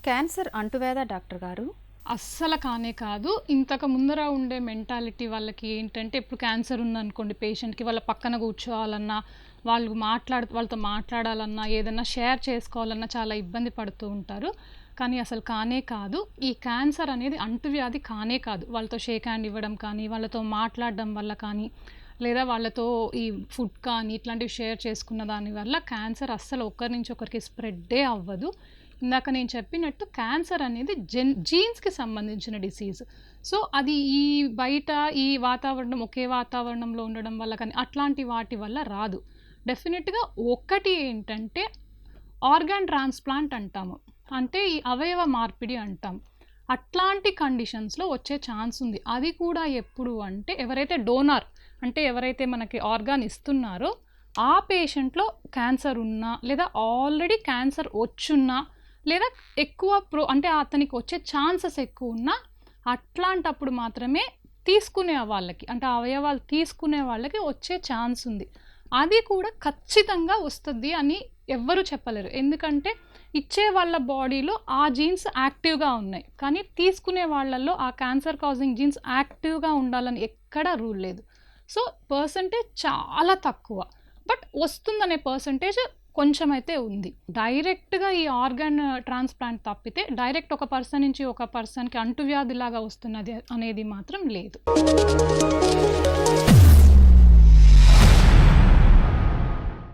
Cancer అంటువ్యాధా doctor గారు? అస్సలు కానే కాదు. ఇంతకు ముందర ఉండే మెంటాలిటీ వాళ్ళకి ఏంటంటే, ఇప్పుడు క్యాన్సర్ ఉందనుకోండి పేషెంట్‌కి, వాళ్ళ పక్కన కూర్చోవాలన్నా, వాళ్ళతో మాట్లాడాలన్నా, ఏదన్నా షేర్ చేసుకోవాలన్నా చాలా ఇబ్బంది పడుతూ ఉంటారు. కానీ అసలు కానే కాదు. ఈ క్యాన్సర్ అనేది అంటువ్యాధి కానే కాదు. వాళ్ళతో షేక్ హ్యాండ్ ఇవ్వడం కానీ, వాళ్ళతో మాట్లాడడం వల్ల కానీ, లేదా వాళ్ళతో ఈ ఫుడ్ కానీ ఇట్లాంటివి షేర్ చేసుకున్న దాని వల్ల క్యాన్సర్ అస్సలు ఒకరి నుంచి ఒకరికి స్ప్రెడ్డే అవ్వదు. ఇందాక నేను చెప్పినట్టు క్యాన్సర్ అనేది జీన్స్‌కి సంబంధించిన డిసీజ్. సో, అది ఈ బయట ఈ వాతావరణం ఒకే వాతావరణంలో ఉండడం వల్ల కానీ అట్లాంటి వాటి వల్ల రాదు. డెఫినిట్‌గా ఒకటి ఏంటంటే ఆర్గాన్ ట్రాన్స్‌ప్లాంట్ అంటాము. అంటే ఈ అవయవ మార్పిడి అంటాం. అట్లాంటి కండిషన్స్‌లో వచ్చే ఛాన్స్ ఉంది. అది కూడా ఎప్పుడు అంటే ఎవరైతే డోనార్ అంటే ఎవరైతే మనకి ఆర్గాన్ ఇస్తున్నారో ఆ పేషెంట్‌లో క్యాన్సర్ ఉన్నా, లేదా ఆల్రెడీ క్యాన్సర్ వచ్చున్నా, లేదా ఎక్కువ అంటే అతనికి వచ్చే ఛాన్సెస్ ఎక్కువున్నా అట్లాంటప్పుడు మాత్రమే తీసుకునే వాళ్ళకి అంటే అవయవాలు తీసుకునే వాళ్ళకి వచ్చే ఛాన్స్ ఉంది. అది కూడా ఖచ్చితంగా వస్తది అని ఎవ్వరు చెప్పలేరు. ఎందుకంటే ఇచ్చే వాళ్ళ బాడీలో ఆ జీన్స్ యాక్టివ్‌గా ఉన్నాయి. కానీ తీసుకునే వాళ్ళల్లో ఆ క్యాన్సర్ కాజింగ్ జీన్స్ యాక్టివ్‌గా ఉండాలని ఎక్కడా రూల్ లేదు. సో, పర్సెంటేజ్ చాలా తక్కువ. బట్ వస్తుందనే పర్సెంటేజ్ కొంచెమైతే ఉంది. డైరెక్ట్‌గా ఈ ఆర్గాన్ ట్రాన్స్‌ప్లాంట్ తప్పితే డైరెక్ట్ ఒక పర్సన్ నుంచి ఒక పర్సన్‌కి అంటువ్యాధిలాగా వస్తున్నది అనేది మాత్రం లేదు.